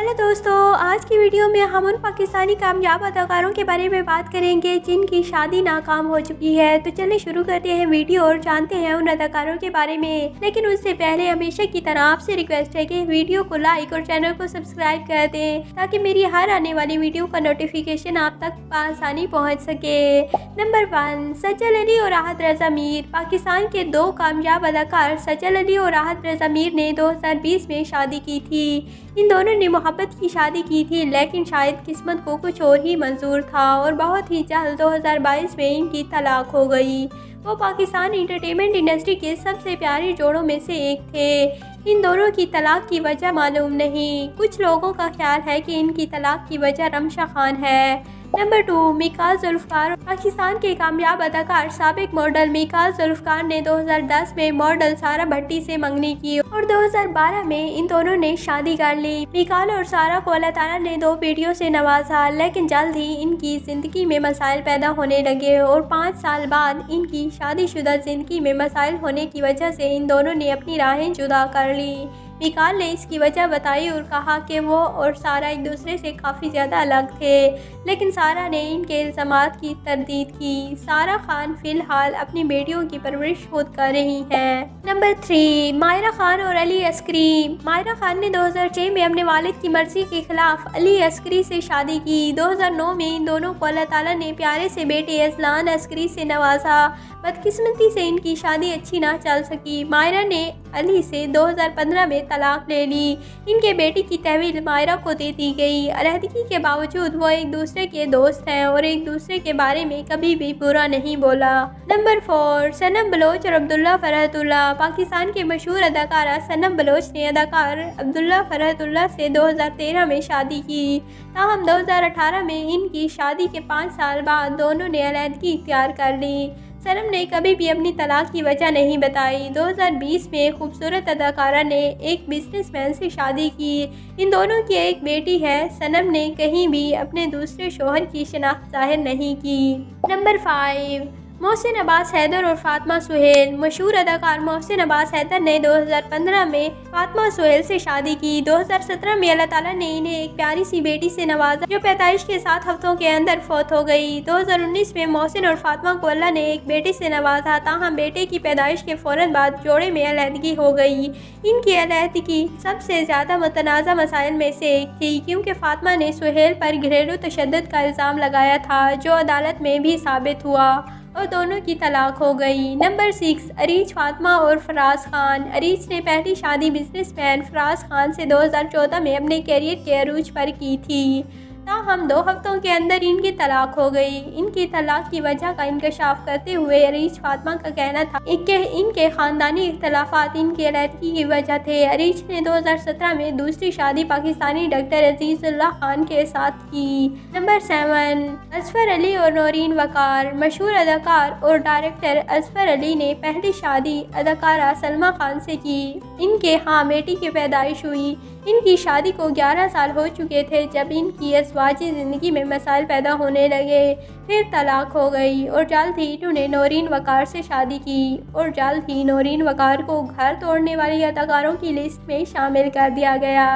Hello दोस्तों, आज की वीडियो में हम उन पाकिस्तानी कामयाब अदाकारों के बारे में बात करेंगे जिनकी शादी नाकाम हो चुकी है। तो चलिए शुरू करते हैं वीडियो और जानते हैं उन अदाकारों के बारे में। लेकिन उससे पहले हमेशा की तरह आपसे रिक्वेस्ट है कि वीडियो को लाइक और चैनल को सब्सक्राइब कर दें ताकि मेरी हर आने वाली वीडियो का नोटिफिकेशन आप तक आसानी पहुँच सके। नंबर 1, सजल अली और राहत रज़ा मीर। पाकिस्तान के दो कामयाब अदाकार सजल अली और राहत रज़ा मीर ने 2020 में शादी की थी। इन दोनों ने मोहब्बत की शादी की थी, लेकिन शायद किस्मत को कुछ और ही मंजूर था और बहुत ही जल्द 2022 में इनकी तलाक हो गई। वो पाकिस्तान एंटरटेनमेंट इंडस्ट्री के सबसे प्यारे जोड़ों में से एक थे। इन दोनों की तलाक की वजह मालूम नहीं। कुछ लोगों का ख्याल है कि इनकी तलाक की वजह रमशा खान है। नंबर 2, मिकाल जुल्फ़िकार। पाकिस्तान के कामयाब अदाकार साबिक मॉडल मिकाल जुल्फ़िकार ने 2010 में मॉडल सारा भट्टी से मंगनी की और 2012 में इन दोनों ने शादी कर ली। मिकाल और सारा को अल्लाह ताला ने 2 बेटियों से नवाजा, लेकिन जल्द ही इनकी ज़िंदगी में मसाइल पैदा होने लगे और 5 साल बाद इनकी शादीशुदा ज़िंदगी में मसाइल होने की वजह से इन दोनों ने अपनी राहें जुदा कर ली। मिकाल ने इसकी वजह बताई और कहा कि वो और सारा एक दूसरे से काफ़ी ज़्यादा अलग थे, लेकिन सारा ने इनके इल्ज़ामात की तरदीद की। सारा खान फ़िलहाल अपनी बेटियों की परवरिश खुद कर रही हैं। नंबर 3, मायरा खान और अली अस्करी। मायरा खान ने 2006 में अपने वालिद की मर्ज़ी के खिलाफ अली अस्करी से शादी की। 2009 में इन दोनों को अल्लाह ताला ने प्यारे से बेटे अज़लान अस्करी से नवाजा। बदकिस्मती से इनकी शादी अच्छी ना चल सकी। मायरा ने अली से 2015 में तलाक ले ली। इनके बेटी की तहवील मायरा को दे दी गई। अलहदगी के बावजूद वो एक दूसरे के दोस्त हैं और एक दूसरे के बारे में कभी भी बुरा नहीं बोला। नंबर 4, सनम बलोच और अब्दुल्ला फरहतुल्लाह। पाकिस्तान के मशहूर अदाकारा सनम बलोच ने अदाकार अब्दुल्ला फरहतुल्लाह से 2013 में शादी की। ताहम 2018 में इनकी शादी के 5 साल बाद दोनों ने अलहदगी इख्तियार कर ली। सनम ने कभी भी अपनी तलाक की वजह नहीं बताई। 2020 में खूबसूरत अदाकारा ने एक बिजनेसमैन से शादी की। इन दोनों की एक बेटी है। सनम ने कहीं भी अपने दूसरे शौहर की शनाख्त जाहिर नहीं की। नंबर 5, मोहसिन अब्बास हैदर और फातिमा सुहेल। मशहूर अदाकार मोहसिन अब्बास हैदर ने 2015 में फातिमा सुहेल से शादी की। 2017 में अल्लाह ताला ने इन्हें एक प्यारी सी बेटी से नवाजा जो पैदाइश के 7 हफ्तों के अंदर फौत हो गई। 2019 में मोहसिन और फातिमा को अल्लाह ने एक बेटे से नवाजा, ताहम बेटे की पैदाइश के फ़ौरन बाद जोड़े में अलहदगी हो गई। इनकी अलहदगी सबसे ज़्यादा मुतनाज़ा मसाइल में से एक थी, क्योंकि फातिमा ने सुहेल पर घरेलू तशद्दुद का इल्ज़ाम लगाया था, जो अदालत में भी साबित हुआ और दोनों की तलाक हो गई। नंबर 6, अरीज फातिमा और फराज खान। अरीज ने पहली शादी बिजनेसमैन फराज खान से 2014 में अपने कैरियर के अरूज पर की थी। ताहम 2 हफ्तों के अंदर इनकी तलाक हो गई। इनकी तलाक की वजह का इंकशाफ करते हुए अरीज फातिमा का कहना था कि इनके ख़ानदानी इख्तलाफात इनकी अलहदगी की वजह थे। अरीज ने 2017 में दूसरी शादी पाकिस्तानी डॉक्टर अजीजुल्लाह खान के साथ की। नंबर 7, असफर अली और नौरीन वकार। मशहूर अदाकार और डायरेक्टर असफर अली ने पहली शादी अदाकारा सलमा खान से की। इनके यहाँ बेटी की पैदाइश हुई। इनकी शादी को 11 साल हो चुके थे जब इनकी अज़वाजी ज़िंदगी में मसाइल पैदा होने लगे। फिर तलाक हो गई और जल्द ही इन्होंने नौरीन वकार से शादी की और जल्द ही नौरीन वकार को घर तोड़ने वाली अदाकारों की लिस्ट में शामिल कर दिया गया।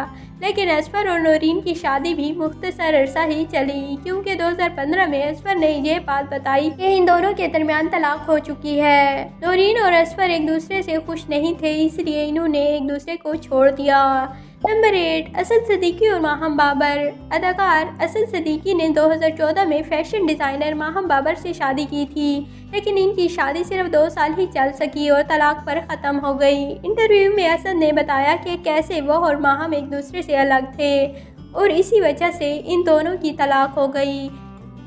लेकिन असफर और नौरीन की शादी भी मुख्तसर अरसा ही चली, क्योंकि 2015 में असफर ने ये बात बताई कि इन दोनों के दरमियान तलाक हो चुकी है। नौरीन और असफर एक दूसरे से खुश नहीं थे, इसलिए इन्होंने एक दूसरे को छोड़ दिया। नंबर 8, असद सिद्दीकी और माहम बाबर। अदाकार असद सिद्दीकी ने 2014 में फैशन डिज़ाइनर माहम बाबर से शादी की थी, लेकिन इनकी शादी सिर्फ 2 साल ही चल सकी और तलाक पर ख़त्म हो गई। इंटरव्यू में असद ने बताया कि कैसे वो और माहम एक दूसरे से अलग थे और इसी वजह से इन दोनों की तलाक हो गई।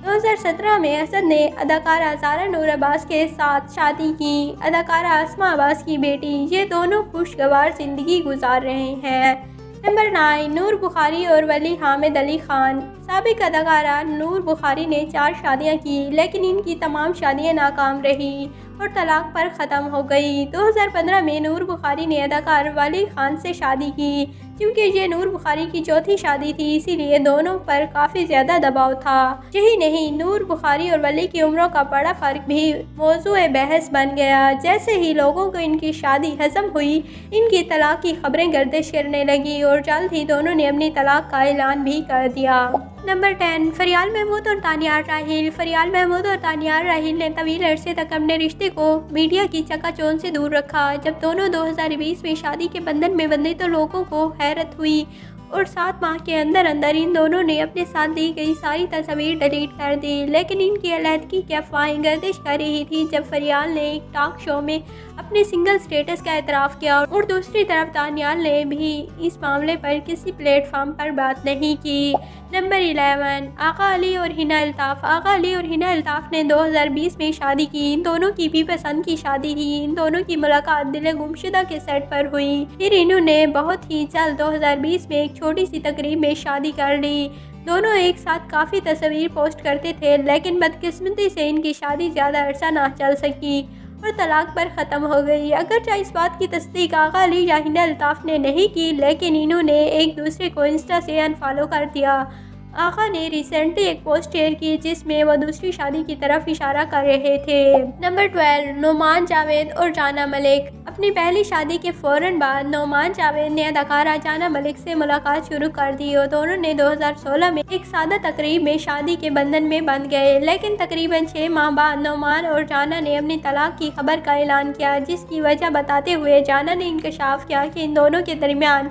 2017 में असद ने अदाकारा ज़ारा नूर अब्बास के साथ शादी की। अदाकारा अस्मा अब्बास की बेटी। ये दोनों खुशगवार ज़िंदगी गुजार रहे हैं। नंबर 9, नूर बुखारी और वली हामिद अली खान। साबिक अदाकारा नूर बुखारी ने 4 शादियां की, लेकिन इनकी तमाम शादियां नाकाम रही और तलाक पर ख़त्म हो गई। 2015 में नूर बुखारी ने अदाकार वली खान से शादी की, کیونکہ یہ نور بخاری کی چوتھی شادی تھی، اسی لیے دونوں پر کافی زیادہ دباؤ تھا۔ یہی نہیں، نور بخاری اور ولی کی عمروں کا بڑا فرق بھی موضوع بحث بن گیا۔ جیسے ہی لوگوں کو ان کی شادی ہضم ہوئی، ان کی طلاق کی خبریں گردش کرنے لگی اور جلد ہی دونوں نے اپنی طلاق کا اعلان بھی کر دیا۔ نمبر 10، فریال محمود اور تانیار راحیل۔ فریال محمود اور تانیار راحیل نے طویل عرصے تک اپنے رشتے کو میڈیا کی چکا چوند سے دور رکھا۔ جب دونوں 2020 میں شادی کے بندھن میں بندھے تو لوگوں کو حیرت ہوئی اور 7 ماہ کے اندر ان دونوں نے اپنے ساتھ دی گئی ساری تصاویر ڈیلیٹ کر دی۔ لیکن ان کی علیحدگی کی افواہیں گردش کر رہی تھی جب فریال نے ایک ٹاک شو میں اپنے سنگل سٹیٹس کا اعتراف کیا اور دوسری طرف تانیال نے بھی اس معاملے پر کسی پلیٹ فارم پر بات نہیں کی۔ نمبر 11، آغا علی اور ہنا الطاف۔ آغا علی اور ہنا الطاف نے 2020 میں شادی کی۔ ان دونوں کی بھی پسند کی شادی تھی۔ ان دونوں کی ملاقات دل گمشدہ کے سیٹ پر ہوئی۔ پھر انہوں نے بہت ہی جلد 2020 میں ایک چھوٹی سی تقریب میں شادی کر لی۔ دونوں ایک ساتھ کافی تصاویر پوسٹ کرتے تھے، لیکن بدقسمتی سے ان کی شادی زیادہ عرصہ نہ چل سکی اور طلاق پر ختم ہو گئی۔ اگرچہ اس بات کی تصدیق آغا علی یا ہنا الطاف نے نہیں کی، لیکن انہوں نے ایک دوسرے کو انسٹا سے انفالو کر دیا۔ آغا نے ریسنٹلی ایک پوسٹ شیئر کی جس میں وہ دوسری شادی کی طرف اشارہ کر رہے تھے۔ نمبر 12، نعمان جاوید اور جانا ملک۔ اپنی پہلی شادی کے فوراً بعد نعمان جاوید نے اداکارہ جانا ملک سے ملاقات شروع کر دی اور دونوں نے 2016 میں ایک سادہ تقریب میں شادی کے بندھن میں بندھ گئے۔ لیکن تقریباً 6 ماہ بعد نعمان اور جانا نے اپنی طلاق کی خبر کا اعلان کیا، جس کی وجہ بتاتے ہوئے جانا نے انکشاف کیا کہ ان دونوں کے درمیان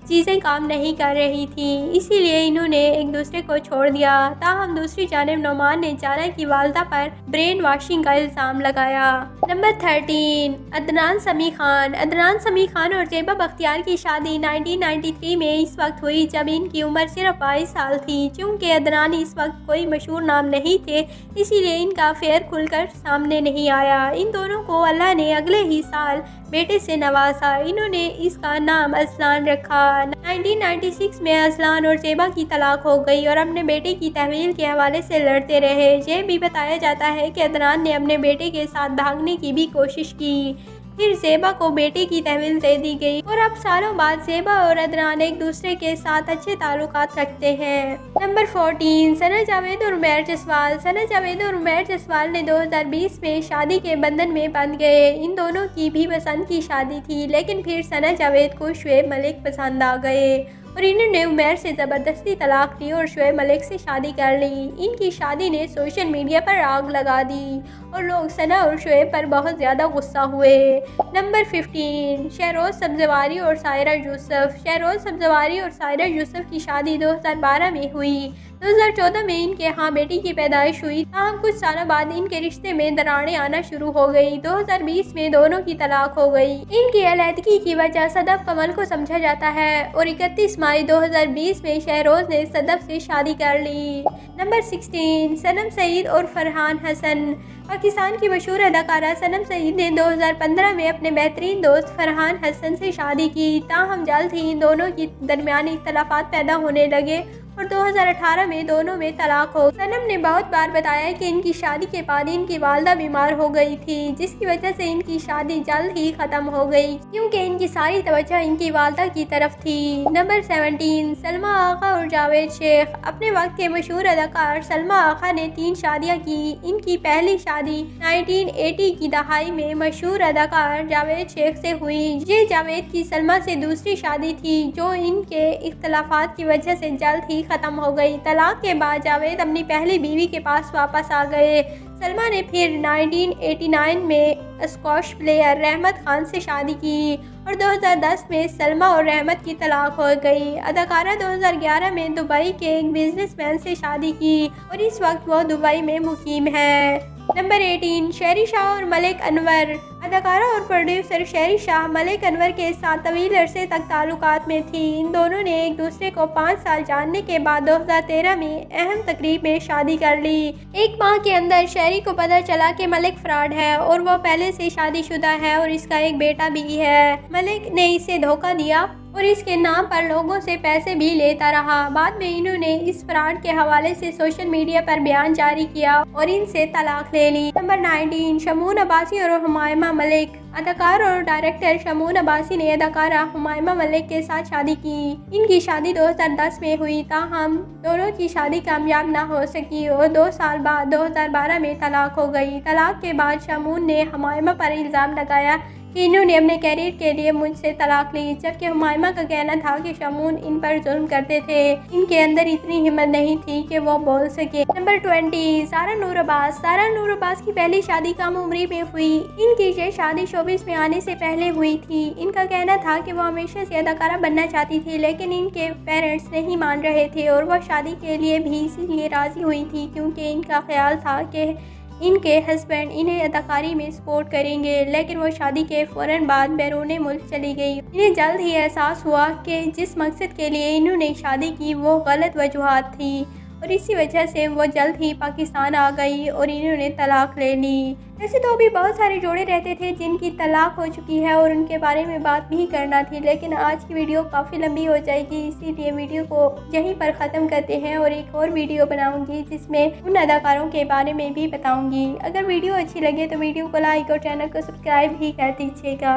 چیزیں کام نہیں کر رہی تھیں، اسی لیے انہوں نے ایک دوسرے کو چھوڑ دیا۔ تاہم دوسری جانب نعمان نے جانا کی والدہ پر برین واشنگ کا الزام لگایا۔ نمبر 13، عدنان سمیع خان۔ عدنان سمیع خان اور زیبا بختیار کی شادی 1993 میں اس وقت ہوئی جب ان کی عمر صرف 22 سال تھی۔ چونکہ عدنان اس وقت کوئی مشہور نام نہیں تھے، اسی لیے ان کا افیئر کھل کر سامنے نہیں آیا۔ ان دونوں کو اللہ نے اگلے ہی سال بیٹے سے نوازا۔ انہوں نے اس کا نام اذلان رکھا۔ 1996 میں اذلان اور زیبا کی طلاق ہو گئی اور اپنے بیٹے کی تحویل کے حوالے سے لڑتے رہے۔ یہ بھی بتایا جاتا ہے کہ عدنان نے اپنے بیٹے کے ساتھ بھاگنے کی بھی کوشش کی، پھر زیبا کو بیٹے کی تحویل دے دی گئی اور اب سالوں بعد زیبا اور عدنان ایک دوسرے کے ساتھ اچھے تعلقات رکھتے ہیں۔ نمبر 14، ثنا جاوید اور عمیر جسوال۔ ثنا جاوید اور عمیر جسوال نے 2020 میں شادی کے بندھن میں بندھ گئے۔ ان دونوں کی بھی پسند کی شادی تھی، لیکن پھر ثنا جاوید کو شعیب ملک پسند آ گئے اور انہوں نے عمیر سے زبردستی طلاق لی اور شعیب ملک سے شادی کر لی۔ ان کی شادی نے سوشل میڈیا پر آگ لگا دی اور لوگ ثنا اور شعیب پر بہت زیادہ غصہ ہوئے۔ نمبر 15، شہروز سبزواری اور سائرہ یوسف۔ شہروز سبزواری اور سائرہ یوسف کی شادی 2012 میں ہوئی۔ 2014 میں ان کے ہاں بیٹی کی پیدائش ہوئی، تاہم کچھ سالوں بعد ان کے رشتے میں دراڑیں آنا شروع ہو گئی۔ 2020 میں دونوں کی طلاق ہو گئی۔ ان کی علیحدگی کی وجہ صدف کمل کو سمجھا جاتا ہے اور 31 مئی 2020 میں شہروز نے صدف سے شادی کر لی۔ نمبر 16، صنم سعید اور فرحان حسن۔ پاکستان کی مشہور اداکارہ صنم سعید نے 2015 میں اپنے بہترین دوست فرحان حسن سے شادی کی، تاہم جلد ہی ان دونوں کے درمیان اختلافات پیدا ہونے لگے اور 2018 میں دونوں میں طلاق ہو۔ صنم نے بہت بار بتایا کہ ان کی شادی کے بعد ان کی والدہ بیمار ہو گئی تھی، جس کی وجہ سے ان کی شادی جلد ہی ختم ہو گئی کیونکہ ان کی ساری توجہ ان کی والدہ کی طرف تھی۔ نمبر 17، سلمیٰ آغا اور جاوید شیخ۔ اپنے وقت کے مشہور اداکار سلمیٰ آغا نے 3 شادیاں کی۔ ان کی پہلی شادی 1980 کی دہائی میں مشہور اداکار جاوید شیخ سے ہوئی۔ یہ جاوید کی سلمیٰ سے دوسری شادی تھی جو ان کے اختلافات کی وجہ سے جلد ہی ختم ہو گئی۔ طلاق کے بعد جاوید اپنی پہلی بیوی کے پاس واپس آ گئے۔ سلمیٰ نے پھر 1989 میں اسکواش پلیئر رحمت خان سے شادی کی اور 2010 میں سلمیٰ اور رحمت کی طلاق ہو گئی۔ اداکارہ 2011 میں دبئی کے ایک بزنس مین سے شادی کی اور اس وقت وہ دبئی میں مقیم ہے۔ نمبر 18، شہری شاہ اور ملک انور۔ اداکارہ اور پروڈیوسر شہری شاہ ملک انور کے ساتھ طویل عرصے تک تعلقات میں تھی۔ ان دونوں نے ایک دوسرے کو 5 سال جاننے کے بعد 2013 میں اہم تقریب میں شادی کر لی۔ 1 ماہ کے اندر شہری کو پتہ چلا کہ ملک فراڈ ہے اور وہ پہلے سے شادی شدہ ہے اور اس کا ایک بیٹا بھی ہے۔ ملک نے اسے دھوکہ دیا और इसके नाम पर लोगों से पैसे भी लेता रहा। बाद में इन्होंने इस फ्रॉड के हवाले से सोशल मीडिया पर बयान जारी किया और इनसे तलाक ले ली। नंबर 19, शमून अब्बासी और हुमायमा मलिक। अदाकार और डायरेक्टर शमून अब्बासी ने अदाकारा हुमायमा मलिक के साथ शादी की। इनकी शादी 2010 में हुई, ताहम दोनों की शादी कामयाब ना हो सकी और 2 साल बाद 2012 में तलाक हो गई। तलाक के बाद शमून ने हुमायमा पर इल्ज़ाम लगाया कि इन्होंने अपने कैरियर के लिए मुझसे तलाक ली, जबकि हुमायमा का कहना था कि शमून इन पर जुल्म करते थे। इनके अंदर इतनी हिम्मत नहीं थी कि वो बोल सके। नंबर 20, सारा नूर अब्बास। सारा नूर अब्बास की पहली शादी कम उम्री में हुई। इनकी ये शादी शोबिस में आने से पहले हुई थी। इनका कहना था कि वो हमेशा से अदाकारा बनना चाहती थी, लेकिन इनके पेरेंट्स नहीं मान रहे थे और वह शादी के लिए भी इसीलिए राजी हुई थी क्योंकि इनका ख्याल था कि इनके हस्बैंड इन्हें अदाकारी में सपोर्ट करेंगे। लेकिन वो शादी के फ़ौरन बाद बैरून मुल्क चली गई। इन्हें जल्द ही एहसास हुआ कि जिस मकसद के लिए इन्होंने शादी की वो गलत वजूहात थी और इसी वजह से वो जल्द ही पाकिस्तान आ गई और इन्होंने तलाक ले ली। वैसे तो अभी बहुत सारे जोड़े रहते थे जिनकी तलाक हो चुकी है और उनके बारे में बात भी करना थी, लेकिन आज की वीडियो काफ़ी लंबी हो जाएगी, इसीलिए वीडियो को यहीं पर ख़त्म करते हैं और एक और वीडियो बनाऊंगी जिसमें उन अदाकारों के बारे में भी बताऊंगी। अगर वीडियो अच्छी लगे तो वीडियो को लाइक और चैनल को सब्सक्राइब भी कर दीजिएगा।